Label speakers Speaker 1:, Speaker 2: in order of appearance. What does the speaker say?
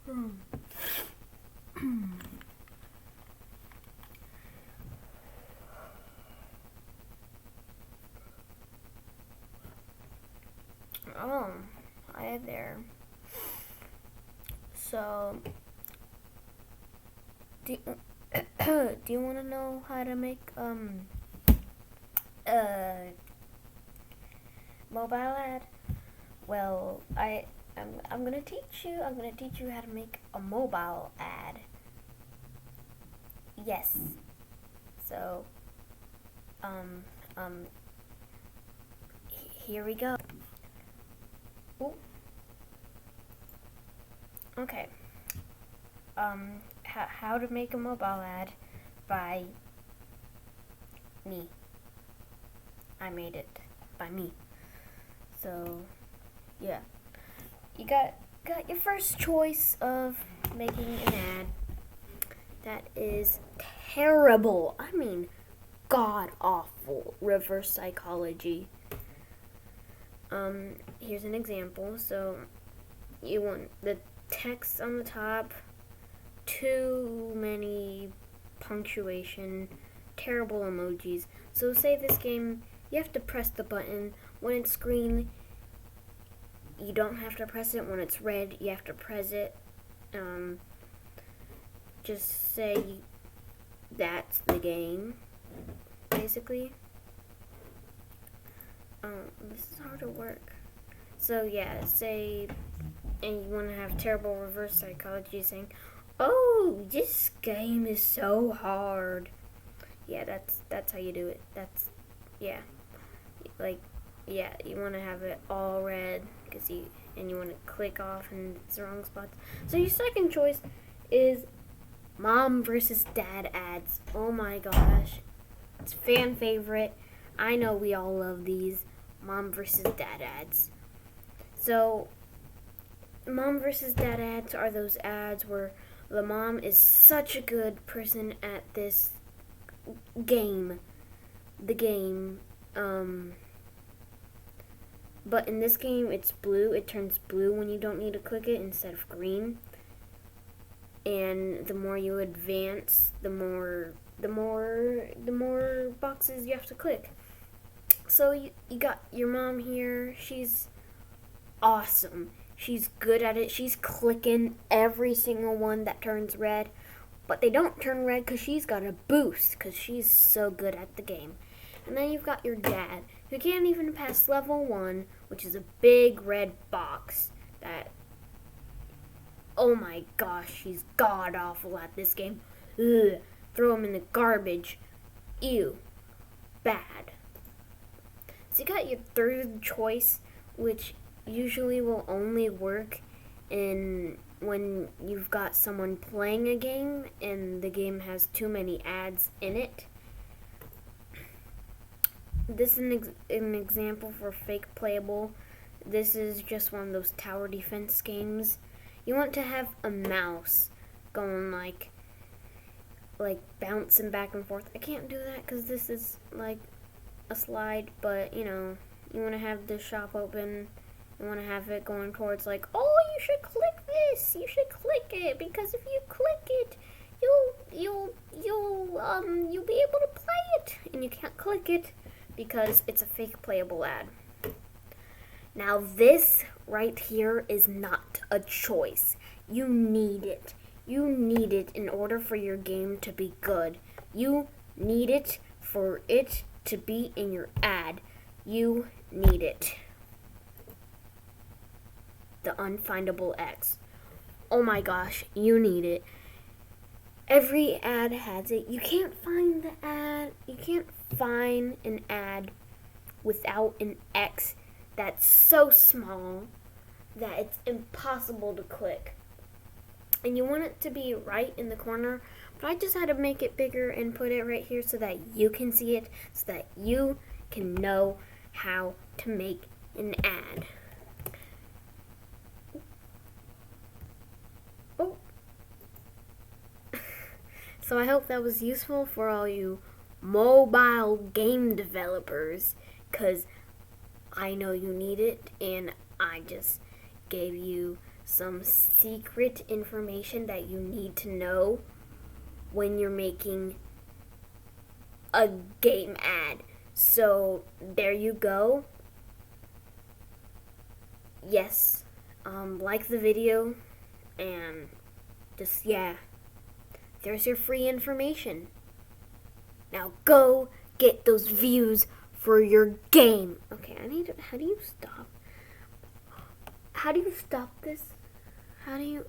Speaker 1: Oh, hi there. So, do do you want to know how to make a mobile ad? Well, I'm gonna teach you. I'm gonna teach you how to make a mobile ad. Yes. So, um, um, here we go. Ooh. Okay. How to make a mobile ad by me. I made it by me. So, yeah. You got your first choice of making an ad that is terrible. I mean, god awful reverse psychology. Here's an example. So, you want the text on the top, too many punctuation, terrible emojis. So say this game, you have to press the button. When it's green, you don't have to press it. When it's red, you have to press it. Just say that's the game, basically. This is hard to work. So yeah, say, and you want to have terrible reverse psychology saying, "Oh, this game is so hard." Yeah, that's how you do it. That's, yeah, like, yeah, you want to have it all red because you want to click off and it's the wrong spots. So your second choice is mom versus dad ads. Oh my gosh, it's fan favorite. I know we all love these mom versus dad ads. So mom versus dad ads are those ads where the mom is such a good person at this game, but in this game it's blue. It turns blue when you don't need to click it instead of green. And the more you advance, the more boxes you have to click. So you got your mom here. She's awesome. She's good at it. She's clicking every single one that turns red. But they don't turn red because she's got a boost because she's so good at the game. And then you've got your dad who can't even pass level 1, which is a big red box that, oh my gosh, he's god awful at this game. Ugh, throw him in the garbage. Ew, bad. So you got your third choice, which usually will only work when you've got someone playing a game and the game has too many ads in it. This is an example for fake playable. This is just one of those tower defense games. You want to have a mouse going like bouncing back and forth. I can't do that because this is like a slide, but you know, you want to have the shop open. You want to have it going towards like, oh, you should click this. You should click it because if you click it, you'll be able to play it, and you can't click it because it's a fake playable ad. Now this right here is not a choice. You need it. You need it in order for your game to be good. You need it for it to be in your ad. You need it. The Unfindable X. Oh my gosh, you need it. Every ad has it. You can't find the ad. You can't find an ad without an X that's so small that it's impossible to click. And you want it to be right in the corner, but I just had to make it bigger and put it right here so that you can see it, so that you can know how to make an ad. Oh. So I hope that was useful for all you mobile game developers, because I know you need it, and I just gave you some secret information that you need to know when you're making a game ad. So there you go. Yes, like the video, and just, yeah, there's your free information. Now go get those views for your game. Okay, how do you stop? How do you stop this? How do you